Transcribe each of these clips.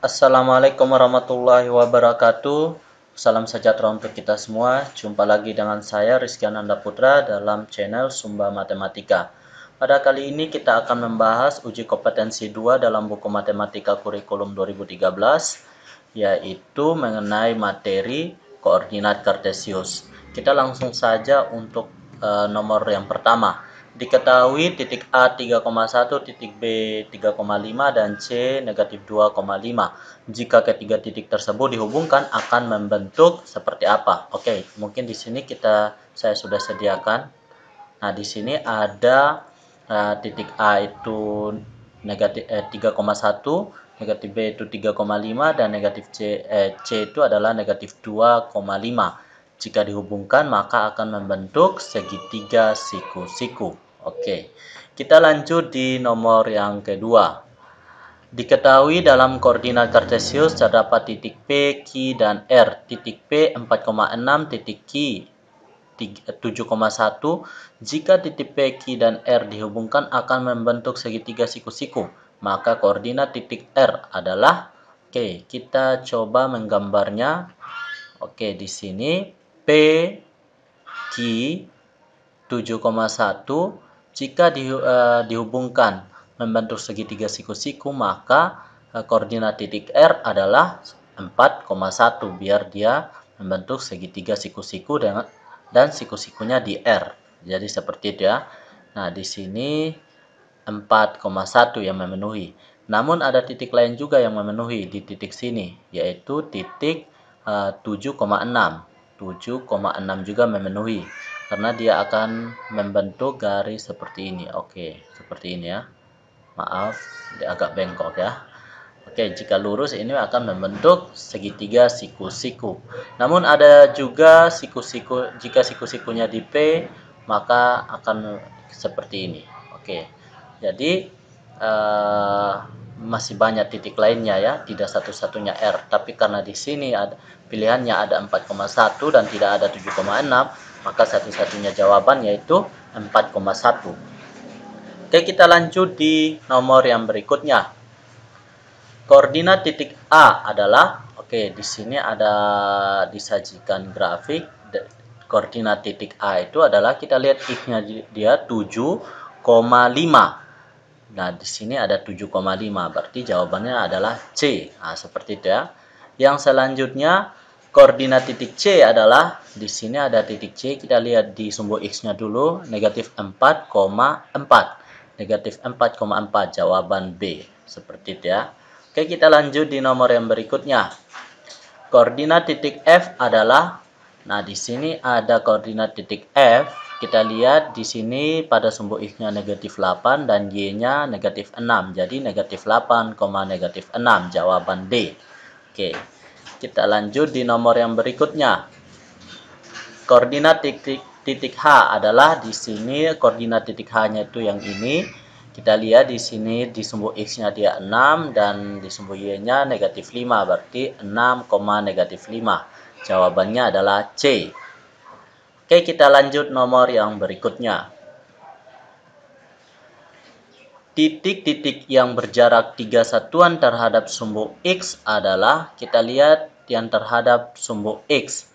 Assalamualaikum warahmatullahi wabarakatuh. Salam sejahtera untuk kita semua. Jumpa lagi dengan saya Rizky Ananda Putra dalam channel Sumba Matematika. Pada kali ini kita akan membahas uji kompetensi 2 dalam buku Matematika Kurikulum 2013, yaitu mengenai materi koordinat kartesius. Kita langsung saja untuk nomor yang pertama. Diketahui titik A 3,1, titik B 3,5, dan C negatif 2,5. Jika ketiga titik tersebut dihubungkan akan membentuk seperti apa? Oke, mungkin di sini saya sudah sediakan. Nah, di sini ada titik A itu negatif 3,1, negatif B itu 3,5, dan negatif C itu adalah negatif 2,5. Jika dihubungkan maka akan membentuk segitiga siku-siku. Oke, kita lanjut di nomor yang kedua. Diketahui dalam koordinat kartesius terdapat titik P, Q, dan R. Titik P 4,6, titik Q 7,1. Jika titik P, Q, dan R dihubungkan akan membentuk segitiga siku-siku. Maka koordinat titik R adalah, oke, kita coba menggambarnya. Oke, di sini P, Q 7,1. Jika dihubungkan membentuk segitiga siku-siku, maka koordinat titik R adalah 4,1 biar dia membentuk segitiga siku-siku dan siku-sikunya di R. Jadi seperti itu ya. Nah, di sini 4,1 yang memenuhi. Namun ada titik lain juga yang memenuhi di titik sini, yaitu titik 7,6. 7,6 juga memenuhi karena dia akan membentuk garis seperti ini. Oke, seperti ini ya. Maaf, dia agak bengkok ya. Oke, jika lurus ini akan membentuk segitiga siku-siku. Namun ada juga siku-siku, jika siku-sikunya di P, maka akan seperti ini. Oke, jadi masih banyak titik lainnya ya, tidak satu-satunya R. Tapi karena di sini pilihannya ada 4,1 dan tidak ada 7,6, maka satu-satunya jawaban yaitu 4,1. Oke, kita lanjut di nomor yang berikutnya. Koordinat titik A adalah, oke, di sini ada disajikan grafik. Koordinat titik A itu adalah, kita lihat X-nya dia 7,5. Nah, di sini ada 7,5, berarti jawabannya adalah C. Nah, seperti itu ya. Yang selanjutnya, koordinat titik C adalah, di sini ada titik C, kita lihat di sumbu X-nya dulu, negatif 4,4. Negatif 4,4, jawaban B. Seperti itu ya. Oke, kita lanjut di nomor yang berikutnya. Koordinat titik F adalah, nah di sini ada koordinat titik F. Kita lihat di sini pada sumbu X-nya negatif 8 dan Y-nya negatif 6. Jadi negatif 8, negatif 6. Jawaban D. Oke, kita lanjut di nomor yang berikutnya. Koordinat titik H adalah, di sini koordinat titik H-nya itu yang ini. Kita lihat di sini di sumbu X-nya dia 6 dan di sumbu Y-nya negatif 5. Berarti 6, negatif 5. Jawabannya adalah C. Oke, kita lanjut nomor yang berikutnya. Titik-titik yang berjarak 3 satuan terhadap sumbu X adalah, kita lihat yang terhadap sumbu X.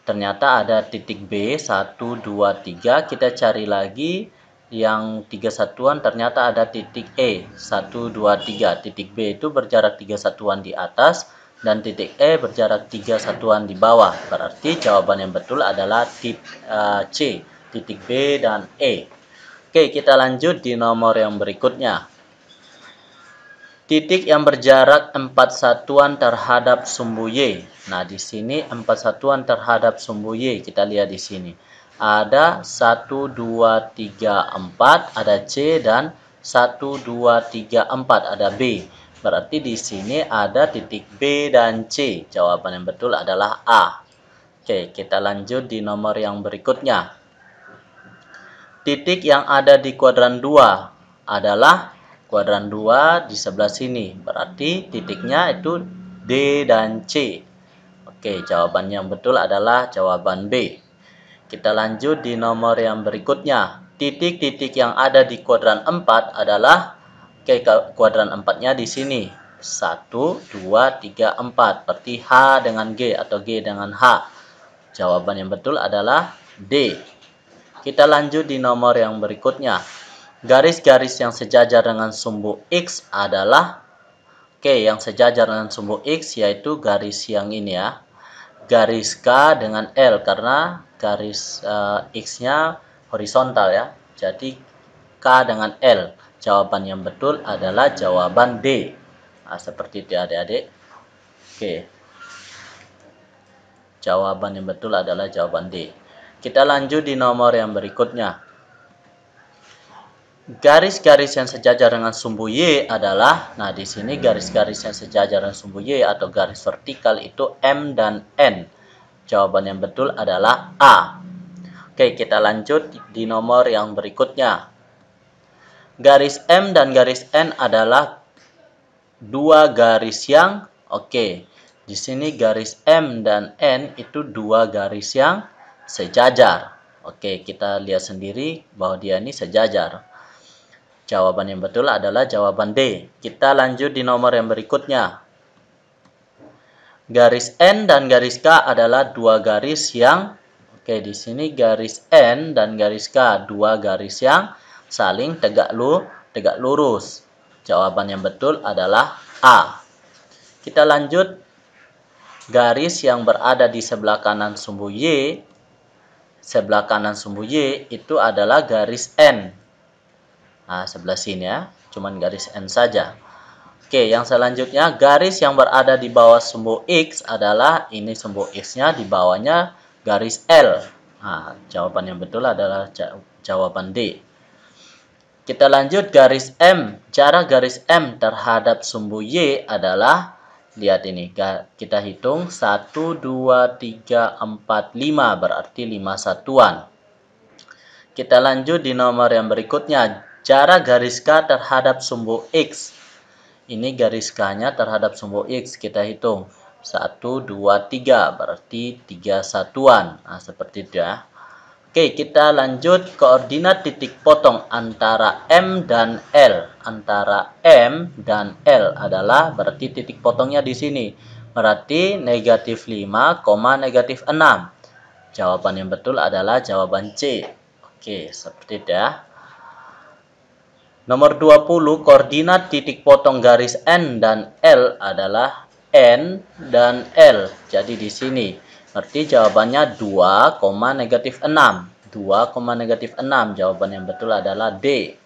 Ternyata ada titik B, 1, 2, 3. Kita cari lagi yang 3 satuan, ternyata ada titik E, 1, 2, 3. Titik B itu berjarak 3 satuan di atas, dan titik E berjarak 3 satuan di bawah. Berarti jawaban yang betul adalah C, titik B dan E. Oke, kita lanjut di nomor yang berikutnya. Titik yang berjarak 4 satuan terhadap sumbu Y. Nah, di sini 4 satuan terhadap sumbu Y. Kita lihat di sini. Ada 1, 2, 3, 4, ada C, dan 1, 2, 3, 4, ada B. Berarti di sini ada titik B dan C. Jawaban yang betul adalah A. Oke, kita lanjut di nomor yang berikutnya. Titik yang ada di kuadran 2 adalah kuadran 2 di sebelah sini. Berarti titiknya itu D dan C. Oke, jawaban yang betul adalah jawaban B. Kita lanjut di nomor yang berikutnya. Titik-titik yang ada di kuadran 4 adalah, oke, kuadran 4-nya di sini. 1, 2, 3, 4. Berarti H dengan G atau G dengan H. Jawaban yang betul adalah D. Kita lanjut di nomor yang berikutnya. Garis-garis yang sejajar dengan sumbu X adalah, yang sejajar dengan sumbu X yaitu garis yang ini ya. Garis K dengan L karena garis X-nya horizontal ya. Jadi K dengan L. Jawaban yang betul adalah jawaban D. Nah, seperti itu adik-adik. Jawaban yang betul adalah jawaban D. Kita lanjut di nomor yang berikutnya. Garis-garis yang sejajar dengan sumbu Y adalah, nah di sini garis-garis yang sejajar dengan sumbu Y atau garis vertikal itu M dan N. Jawaban yang betul adalah A. Kita lanjut di nomor yang berikutnya. Garis M dan garis N adalah dua garis yang, di sini garis M dan N itu dua garis yang sejajar. Kita lihat sendiri bahwa dia ini sejajar. Jawaban yang betul adalah jawaban D. Kita lanjut di nomor yang berikutnya. Garis N dan garis K adalah dua garis yang, di sini garis N dan garis K, dua garis yang saling tegak lurus. Jawaban yang betul adalah A. Kita lanjut. Garis yang berada di sebelah kanan sumbu Y, sebelah kanan sumbu Y itu adalah garis N. Nah, sebelah sini ya, cuman garis N saja. Yang selanjutnya, garis yang berada di bawah sumbu X adalah, ini sumbu X-nya, di bawahnya garis L. Nah, jawaban yang betul adalah jawaban D. Kita lanjut garis M. Jarak garis M terhadap sumbu Y adalah, lihat ini, kita hitung 1, 2, 3, 4, 5, berarti 5 satuan. Kita lanjut di nomor yang berikutnya. Jarak garis K terhadap sumbu X. Ini garis K-nya terhadap sumbu X, kita hitung 1, 2, 3, berarti 3 satuan. Nah, seperti itu ya. Kita lanjut koordinat titik potong antara M dan L. Antara M dan L adalah, berarti titik potongnya di sini. Berarti negatif 5, negatif 6. Jawaban yang betul adalah jawaban C. Seperti itu ya. Nomor 20, koordinat titik potong garis N dan L adalah N dan L. Jadi di sini. Berarti jawabannya 2, negatif 6. 2, negatif 6. Jawaban yang betul adalah D.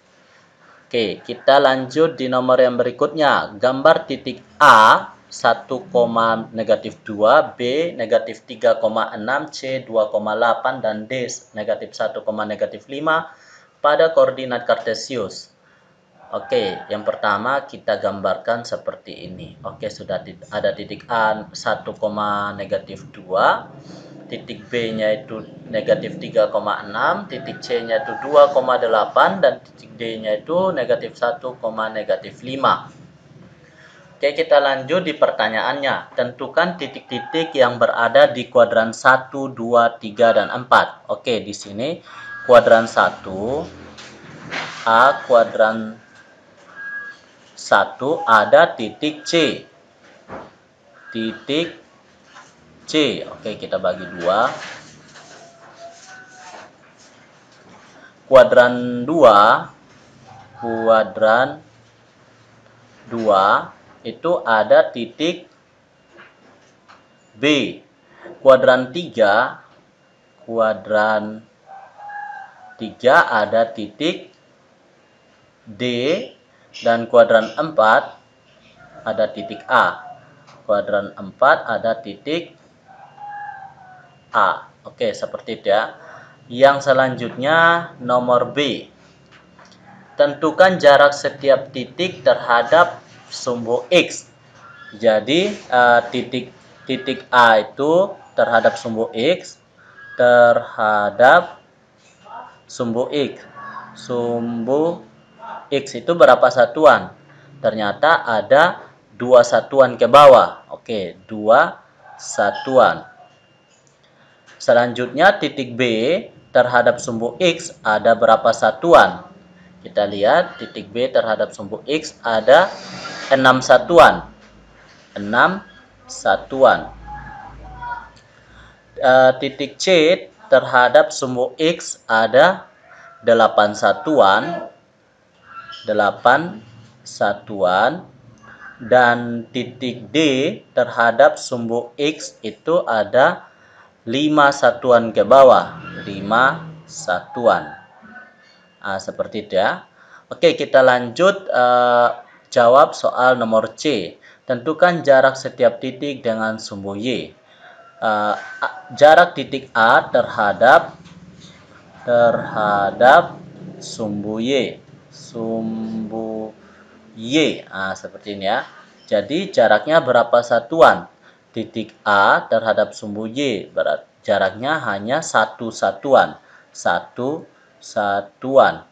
Kita lanjut di nomor yang berikutnya. Gambar titik A 1, negatif 2, B negatif 3,6, C 2,8, dan D negatif 1, negatif 5 pada koordinat kartesius. Yang pertama kita gambarkan seperti ini. Sudah ada titik A 1, negatif 2, titik B-nya itu negatif 3,6, titik C-nya itu 2,8, dan titik D-nya itu negatif 1, negatif 5. Kita lanjut di pertanyaannya. Tentukan titik-titik yang berada di kuadran 1, 2, 3, dan 4. Di sini kuadran 1, A kuadran 1 ada titik C. Titik C. Kita bagi 2. Kuadran 2 itu ada titik B. Kuadran 3 ada titik D, dan kuadran 4 ada titik A. Kuadran 4 ada titik A. Seperti itu ya. Yang selanjutnya nomor B. Tentukan jarak setiap titik terhadap sumbu X. Jadi titik A itu terhadap sumbu X, terhadap sumbu X. Sumbu X itu berapa satuan? Ternyata ada 2 satuan ke bawah. 2 satuan. Selanjutnya titik B terhadap sumbu X ada berapa satuan? Kita lihat titik B terhadap sumbu X ada 6 satuan. 6 satuan. Titik C terhadap sumbu X ada 8 satuan. 8 satuan. Dan titik D terhadap sumbu X itu ada 5 satuan ke bawah. 5 satuan. Seperti itu ya. Oke, kita lanjut jawab soal nomor C. Tentukan jarak setiap titik dengan sumbu Y. Jarak titik A terhadap sumbu Y. Sumbu Y. Seperti ini ya. Jadi jaraknya berapa satuan? Titik A terhadap sumbu Y. Jaraknya hanya 1 satuan. 1 satuan.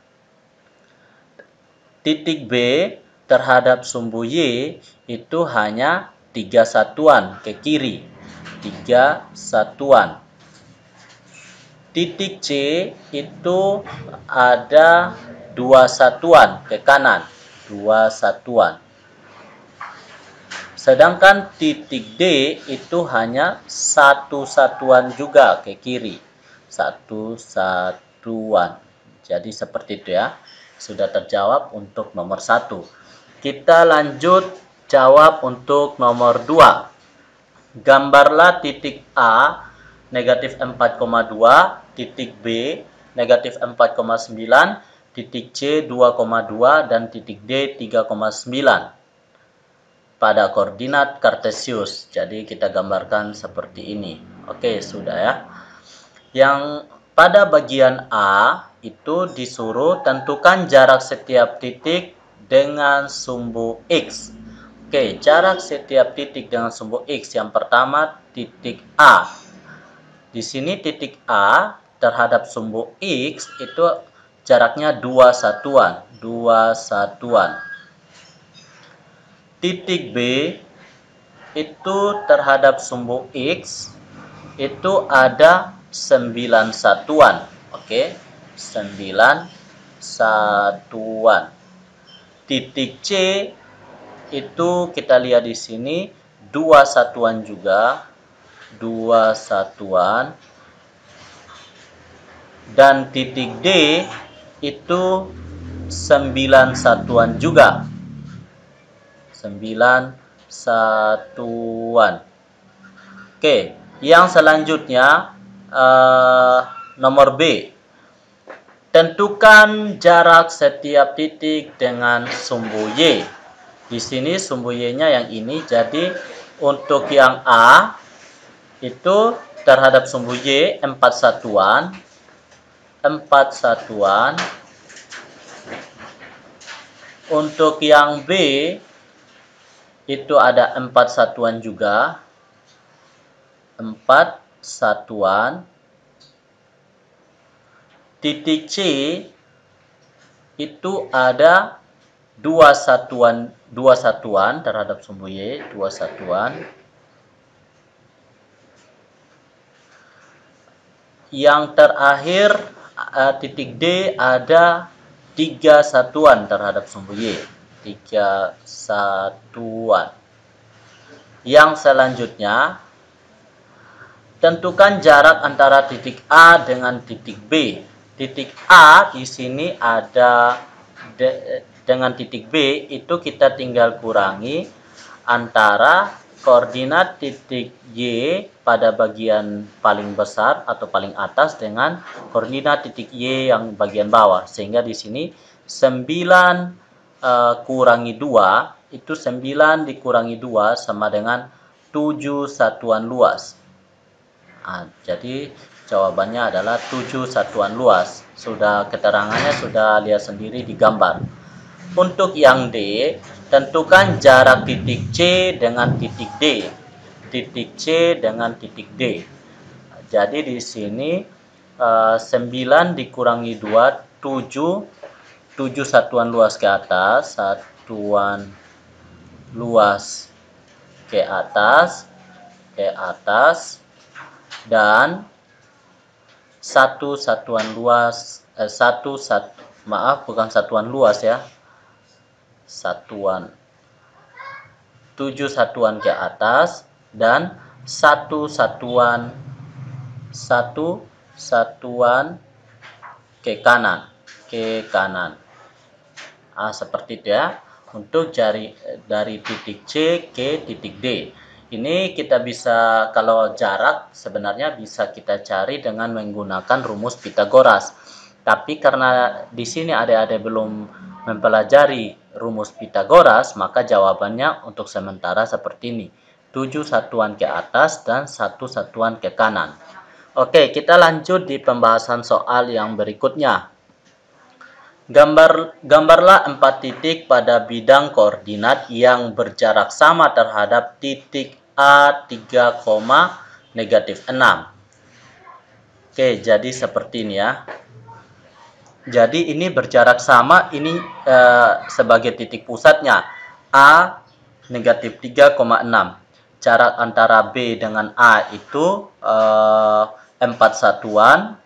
Titik B terhadap sumbu Y itu hanya 3 satuan ke kiri. 3 satuan. Titik C itu ada 2 satuan ke kanan. 2 satuan. Sedangkan titik D itu hanya 1 satuan juga ke kiri. 1 satuan. Jadi seperti itu ya. Sudah terjawab untuk nomor 1. Kita lanjut jawab untuk nomor 2. Gambarlah titik A negatif 4,2, titik B negatif 4,9, titik C 2,2, dan titik D 3,9 pada koordinat kartesius. Jadi kita gambarkan seperti ini. Oke, sudah ya. Yang pada bagian A itu disuruh tentukan jarak setiap titik dengan sumbu X. Oke, jarak setiap titik dengan sumbu X. Yang pertama titik A. Di sini titik A terhadap sumbu X itu jaraknya 2 satuan. 2 satuan. Titik B itu terhadap sumbu X itu ada 9 satuan. Oke, 9 satuan. Titik C itu kita lihat di sini 2 satuan juga. 2 satuan. Dan titik D itu 9 satuan juga. 9 satuan. Oke, yang selanjutnya nomor B. Tentukan jarak setiap titik dengan sumbu Y. Di sini sumbu Y-nya yang ini. Jadi untuk yang A itu terhadap sumbu Y 4 satuan. 4 satuan. Untuk yang B itu ada 4 satuan juga. 4 satuan. Titik C itu ada 2 satuan terhadap sumbu Y, 2 satuan. Yang terakhir titik D ada 3 satuan terhadap sumbu Y. 3 satuan. Yang selanjutnya, tentukan jarak antara titik A dengan titik B. Titik A di sini ada dengan titik B itu kita tinggal kurangi antara koordinat titik Y pada bagian paling besar atau paling atas dengan koordinat titik Y yang bagian bawah. Sehingga di sini 9 kurangi 2 itu 9 dikurangi 2 sama dengan 7 satuan luas. Jadi jawabannya adalah 7 satuan luas. Sudah keterangannya sudah lihat sendiri di gambar. Untuk yang D, tentukan jarak titik C dengan titik D. Titik C dengan titik D. Jadi di sini 9 dikurangi 2, 7 satuan luas ke atas, satuan luas ke atas, dan satu satuan luas, bukan satuan luas ya, satuan 7 satuan ke atas dan 1 satuan ke kanan. Seperti itu ya. Untuk dari titik C ke titik D. Ini kita bisa, kalau jarak sebenarnya bisa kita cari dengan menggunakan rumus Pitagoras. Tapi karena di sini adik-adik belum mempelajari rumus Pitagoras, maka jawabannya untuk sementara seperti ini. 7 satuan ke atas dan 1 satuan ke kanan. Oke, kita lanjut di pembahasan soal yang berikutnya. Gambarlah 4 titik pada bidang koordinat yang berjarak sama terhadap titik A 3, -6. Oke, jadi seperti ini ya. Jadi ini berjarak sama, ini sebagai titik pusatnya. A -3,6. Jarak antara B dengan A itu 4 satuan.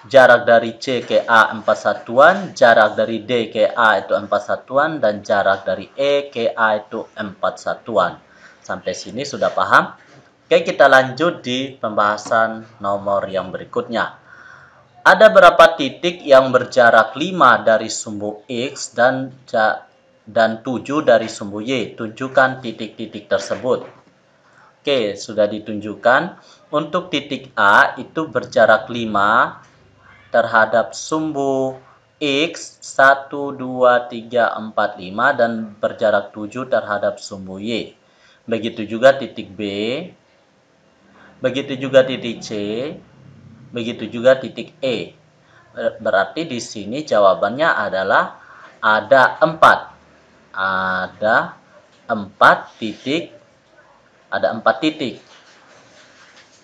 Jarak dari C ke A 4 satuan, jarak dari D ke A itu 4 satuan, dan jarak dari E ke A itu 4 satuan. Sampai sini sudah paham? Oke, kita lanjut di pembahasan nomor yang berikutnya. Ada berapa titik yang berjarak 5 dari sumbu X dan 7 dari sumbu Y? Tunjukkan titik-titik tersebut. Oke, sudah ditunjukkan. Untuk titik A itu berjarak 5 terhadap sumbu X 1, 2, 3, 4, 5 dan berjarak 7 terhadap sumbu Y. Begitu juga titik B, begitu juga titik C, begitu juga titik E. Berarti di sini jawabannya adalah ada 4. Ada 4 titik. Ada 4 titik.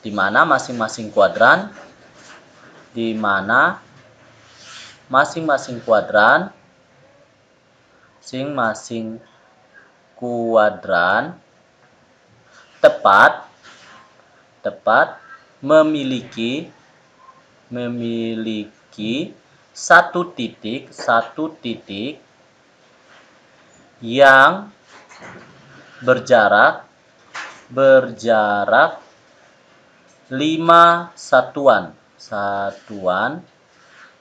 Di mana masing-masing kuadran tepat memiliki satu titik yang berjarak 5 satuan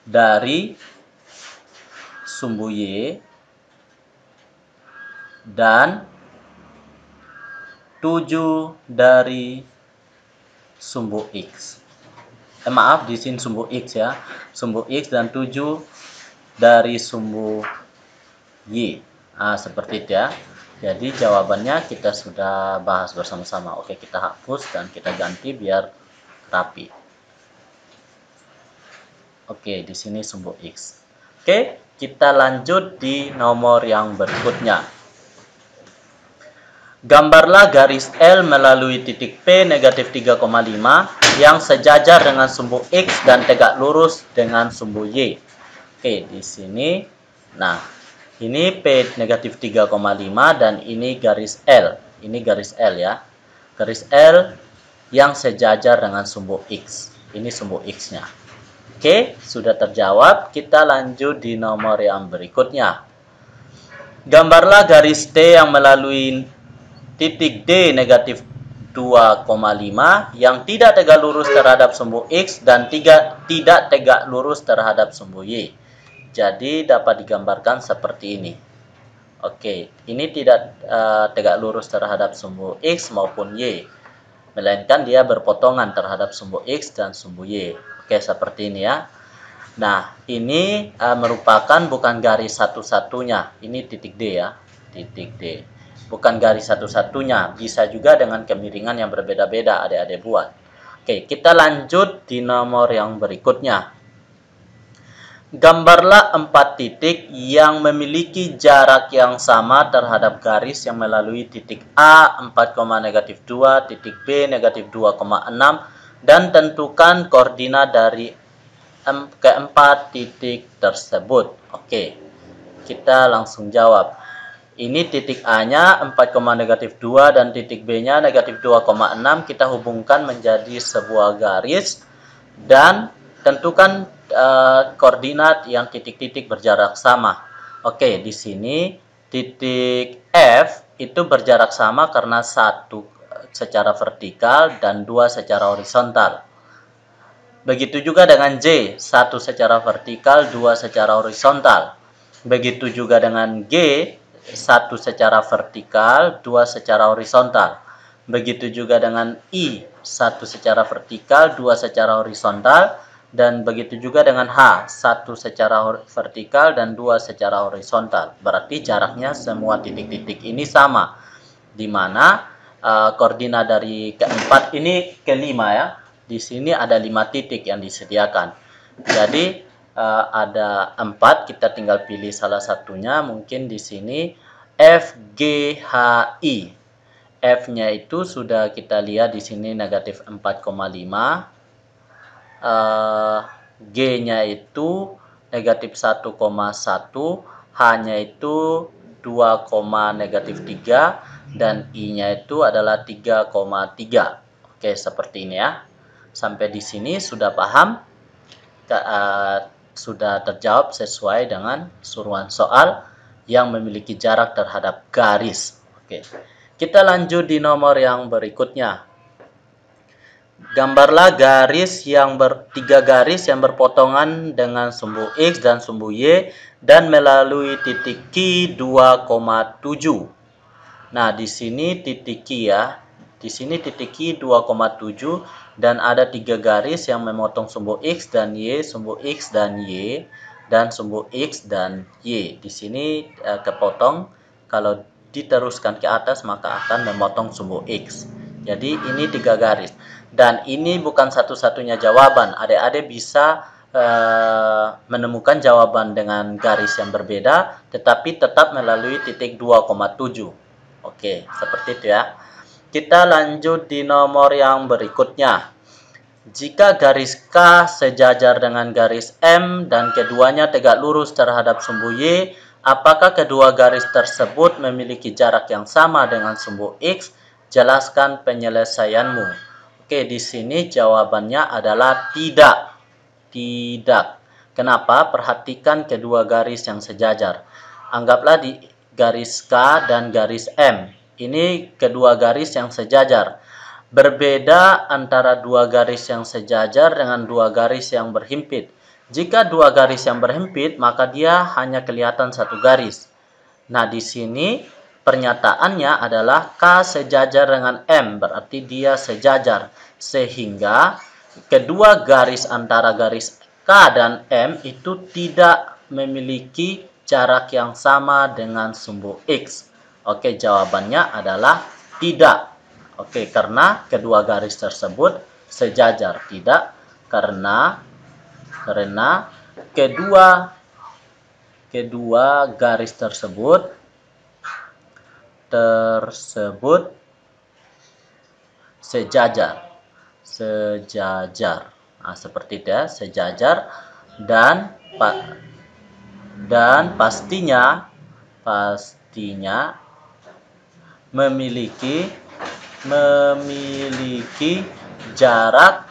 dari sumbu Y dan 7 dari sumbu X. Maaf, di sini sumbu X ya. Sumbu X dan 7 dari sumbu Y. Seperti itu ya. Jadi jawabannya kita sudah bahas bersama-sama. Oke, kita hapus dan kita ganti biar rapi. Oke, di sini sumbu X. Oke, kita lanjut di nomor yang berikutnya. Gambarlah garis L melalui titik P -3,5 yang sejajar dengan sumbu X dan tegak lurus dengan sumbu Y. Oke, di sini. Nah, ini P -3,5 dan ini garis L. Ini garis L ya. Garis L yang sejajar dengan sumbu X. Ini sumbu X-nya. Oke, sudah terjawab. Kita lanjut di nomor yang berikutnya. Gambarlah garis T yang melalui titik D -2,5 yang tidak tegak lurus terhadap sumbu X dan tidak tegak lurus terhadap sumbu Y. Jadi dapat digambarkan seperti ini. Oke, ini tidak tegak lurus terhadap sumbu X maupun Y, melainkan dia berpotongan terhadap sumbu X dan sumbu Y. Oke, seperti ini ya. Nah, ini merupakan bukan garis satu-satunya. Ini titik D ya, titik D. Bukan garis satu-satunya, bisa juga dengan kemiringan yang berbeda-beda adik-adik buat. Oke, kita lanjut di nomor yang berikutnya. Gambarlah 4 titik yang memiliki jarak yang sama terhadap garis yang melalui titik A 4,-2, titik B -2,6 dan tentukan koordinat dari keempat titik tersebut. Oke, kita langsung jawab. Ini titik A-nya 4,-2 dan titik B-nya -2,6 kita hubungkan menjadi sebuah garis dan tentukan koordinat yang titik-titik berjarak sama. Oke, di sini titik F itu berjarak sama karena 1 secara vertikal dan 2 secara horizontal. Begitu juga dengan J, 1 secara vertikal, 2 secara horizontal. Begitu juga dengan G, 1 secara vertikal, 2 secara horizontal. Begitu juga dengan I, 1 secara vertikal, 2 secara horizontal. Dan begitu juga dengan H, 1 secara vertikal dan 2 secara horizontal. Berarti jaraknya semua titik-titik ini sama. Di mana koordinat dari keempat ini kelima ya. Di sini ada 5 titik yang disediakan. Jadi ada 4, kita tinggal pilih salah satunya. Mungkin di sini F, G, H, I. F-nya itu sudah kita lihat di sini negatif 4,5. G-nya itu negatif 1,1. H-nya itu 2,-3. Dan I-nya itu adalah 3,3. Oke, seperti ini ya. Sampai di sini sudah paham? Sudah terjawab sesuai dengan suruhan soal yang memiliki jarak terhadap garis. Oke. Kita lanjut di nomor yang berikutnya. Gambarlah tiga garis yang berpotongan dengan sumbu X dan sumbu Y dan melalui titik Q 2,7. Nah, di sini titik Q ya. Di sini titik Q 2,7 dan ada 3 garis yang memotong sumbu X dan Y, sumbu X dan Y, dan sumbu X dan Y. Di sini kepotong, kalau diteruskan ke atas maka akan memotong sumbu X. Jadi ini 3 garis. Dan ini bukan satu-satunya jawaban. Adik-adik bisa menemukan jawaban dengan garis yang berbeda, tetapi tetap melalui titik 2,7. Oke, seperti itu ya. Kita lanjut di nomor yang berikutnya. Jika garis K sejajar dengan garis M dan keduanya tegak lurus terhadap sumbu Y, apakah kedua garis tersebut memiliki jarak yang sama dengan sumbu X? Jelaskan penyelesaianmu. Oke, di sini jawabannya adalah tidak. Tidak. Kenapa? Perhatikan kedua garis yang sejajar. Anggaplah di garis K dan garis M. Ini kedua garis yang sejajar. Berbeda antara dua garis yang sejajar dengan dua garis yang berhimpit. Jika dua garis yang berhimpit, maka dia hanya kelihatan satu garis. Nah, di sini pernyataannya adalah K sejajar dengan M, berarti dia sejajar. Sehingga kedua garis antara garis K dan M itu tidak memiliki jarak yang sama dengan sumbu X. Oke, jawabannya adalah tidak. Oke, karena kedua garis tersebut sejajar. Tidak, karena kedua garis tersebut sejajar. Nah, seperti itu ya, sejajar dan pastinya memiliki jarak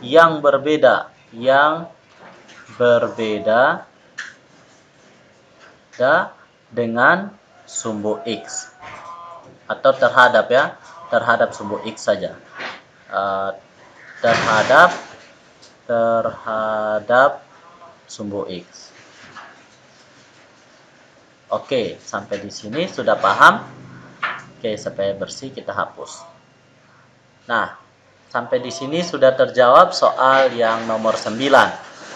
yang berbeda dengan sumbu X atau terhadap sumbu X saja. Terhadap sumbu X. Oke, sampai di sini sudah paham? Oke, supaya bersih kita hapus. Nah, sampai di sini sudah terjawab soal yang nomor 9.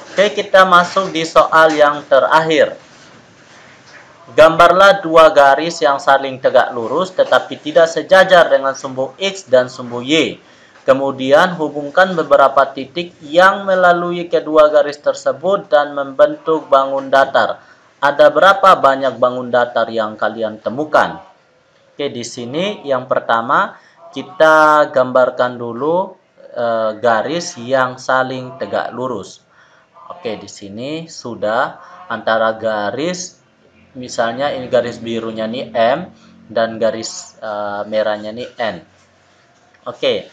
Oke, kita masuk di soal yang terakhir. Gambarlah dua garis yang saling tegak lurus tetapi tidak sejajar dengan sumbu X dan sumbu Y. Kemudian hubungkan beberapa titik yang melalui kedua garis tersebut dan membentuk bangun datar. Ada berapa banyak bangun datar yang kalian temukan? Oke, di sini yang pertama kita gambarkan dulu garis yang saling tegak lurus. Oke, di sini sudah antara garis, misalnya ini garis birunya nih M dan garis merahnya nih N. Oke,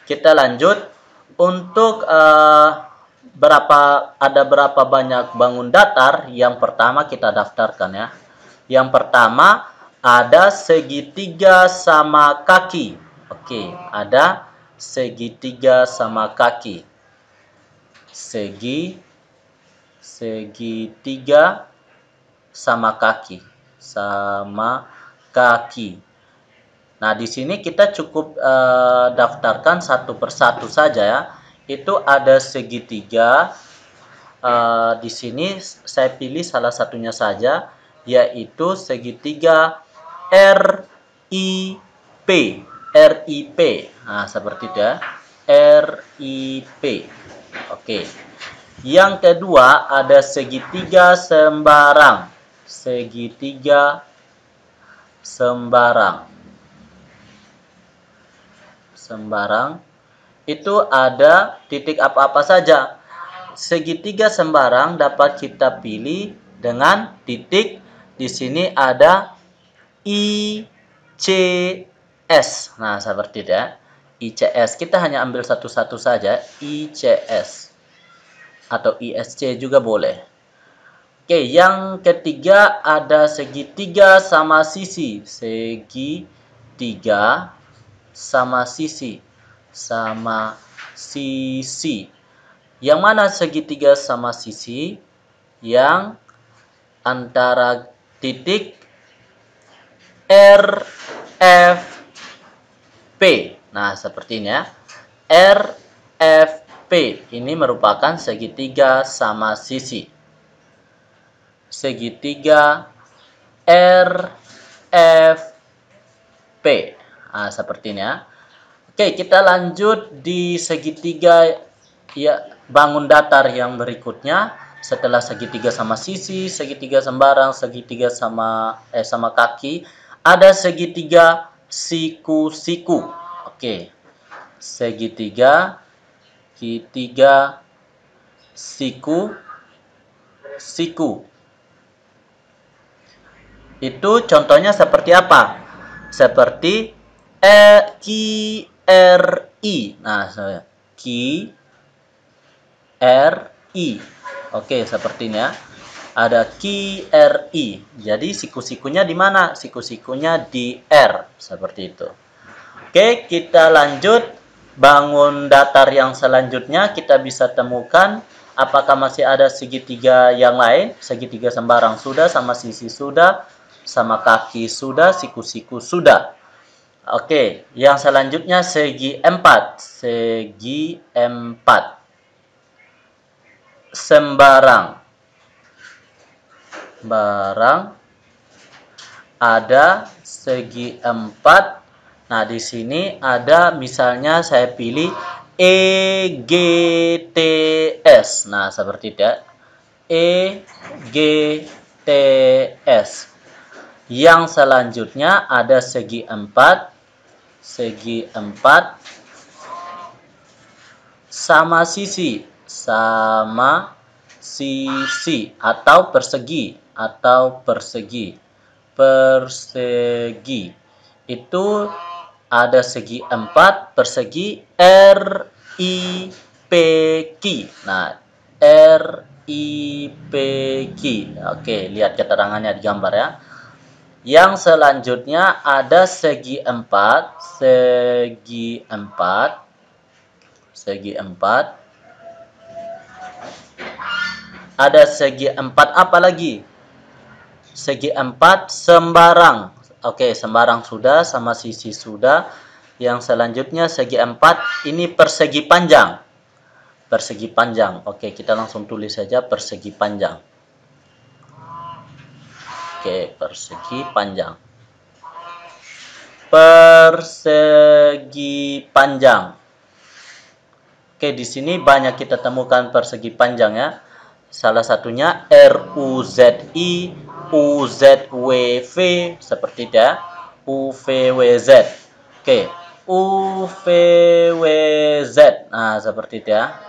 kita lanjut. Untuk ada berapa banyak bangun datar? Yang pertama kita daftarkan ya. Yang pertama ada segitiga sama kaki. Oke, ada segitiga sama kaki. Segitiga sama kaki. Nah, di sini kita cukup daftarkan satu persatu saja ya. Itu ada segitiga. Di sini saya pilih salah satunya saja, yaitu segitiga RIP. RIP. Nah, seperti itu ya. RIP. Oke. Yang kedua ada segitiga sembarang. Segitiga sembarang. Itu ada titik apa-apa saja. Segitiga sembarang dapat kita pilih dengan titik. Di sini ada ICS. Nah, seperti itu ya. ICS. Kita hanya ambil satu-satu saja. ICS. Atau ISC juga boleh. Oke, yang ketiga ada segitiga sama sisi. Segitiga sama sisi. Yang mana segitiga sama sisi? Yang antara titik RFP. Nah, seperti ini ya. RFP ini merupakan segitiga sama sisi. Segitiga RFP. Nah, seperti ini ya. Oke, kita lanjut di segitiga ya, bangun datar yang berikutnya. Setelah segitiga sama sisi, segitiga sembarang, segitiga sama kaki, ada segitiga siku-siku. Oke. Segitiga siku. Itu contohnya seperti apa? Seperti QRI. Nah, QRI. Oke, sepertinya ada QRI. Jadi siku-sikunya di mana? Siku-sikunya di R, seperti itu. Oke, kita lanjut. Bangun datar yang selanjutnya kita bisa temukan apakah masih ada segitiga yang lain. Segitiga sembarang sudah, sama sisi sudah, sama kaki sudah, siku-siku sudah. Oke, yang selanjutnya segi 4. Segi 4. Sembarang. Ada segi 4. Nah, di sini ada misalnya saya pilih EGTS. Nah, seperti itu ya. EGTS. Yang selanjutnya ada segi 4. Segi 4 sama sisi. Atau persegi. Itu ada segi 4 persegi RIPQ. Nah, RIPQ. Oke, lihat keterangannya di gambar ya. Yang selanjutnya ada segi 4. Segi 4. Ada segi 4 apa lagi? Segi 4 sembarang. Oke, sembarang sudah, sama sisi sudah. Yang selanjutnya segi 4 ini persegi panjang. Persegi panjang. Oke, kita langsung tulis saja persegi panjang. Oke, persegi panjang. Persegi panjang. Oke, di sini banyak kita temukan persegi panjang ya. Salah satunya RUZI, UZWV, seperti itu ya. UVWZ. Oke, UVWZ. Nah, seperti itu ya.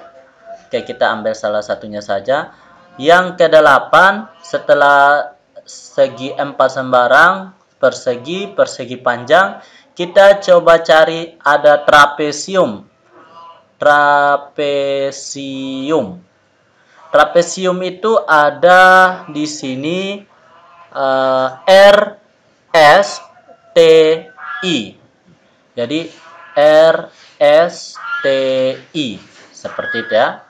Oke, kita ambil salah satunya saja. Yang ke-8, setelah segi 4 sembarang, persegi panjang, kita coba cari ada trapesium. trapesium. Trapesium itu ada di sini RSTI. Jadi RSTI seperti itu ya.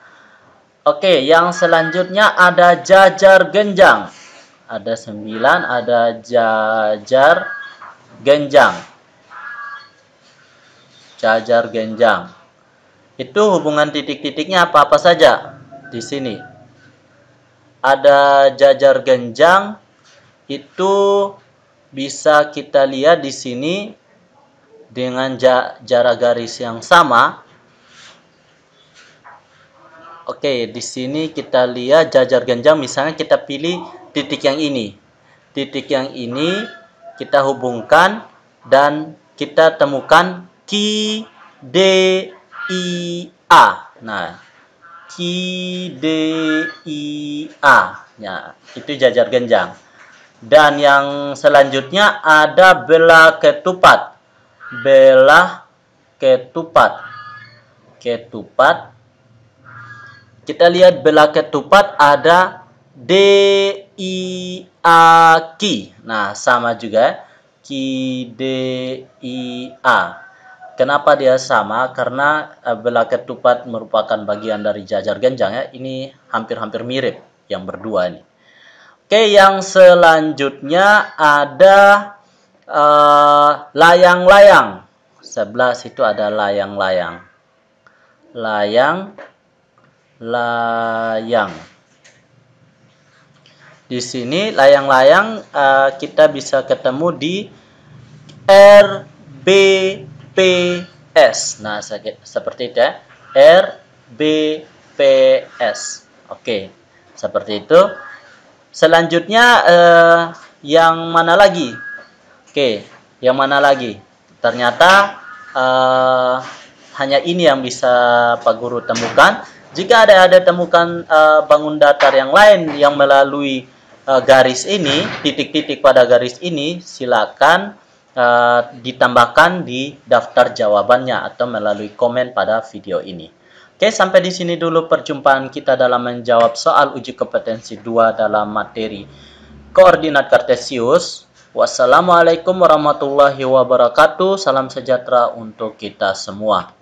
Oke, yang selanjutnya ada jajar genjang. Ada 9, ada jajar genjang. Jajar genjang. Itu hubungan titik-titiknya apa-apa saja di sini. Ada jajar genjang, itu bisa kita lihat di sini dengan jarak garis yang sama. Oke, di sini kita lihat jajar genjang, misalnya kita pilih titik yang ini. Titik yang ini kita hubungkan dan kita temukan Q, D, I, A. Nah, Q, D, I, A. Ya, itu jajar genjang. Dan yang selanjutnya ada belah ketupat. Belah ketupat. Ketupat. Kita lihat belah ketupat ada D, I, A, Q. Nah, sama juga. Q, D, I, A. Kenapa dia sama? Karena belah ketupat merupakan bagian dari jajar genjang ya. Ini hampir-hampir mirip yang berdua ini. Oke, yang selanjutnya ada layang-layang. 11 itu ada layang-layang. Layang-layang. Di sini layang-layang kita bisa ketemu di RBPS. Nah, seperti itu ya. RBPS. Oke, seperti itu. Selanjutnya yang mana lagi? Oke, yang mana lagi? Ternyata hanya ini yang bisa Pak Guru temukan. Jika ada temukan bangun datar yang lain yang melalui garis ini, titik-titik pada garis ini, silakan ditambahkan di daftar jawabannya atau melalui komen pada video ini. Oke, sampai di sini dulu perjumpaan kita dalam menjawab soal uji kompetensi 2 dalam materi koordinat kartesius. Wassalamualaikum warahmatullahi wabarakatuh. Salam sejahtera untuk kita semua.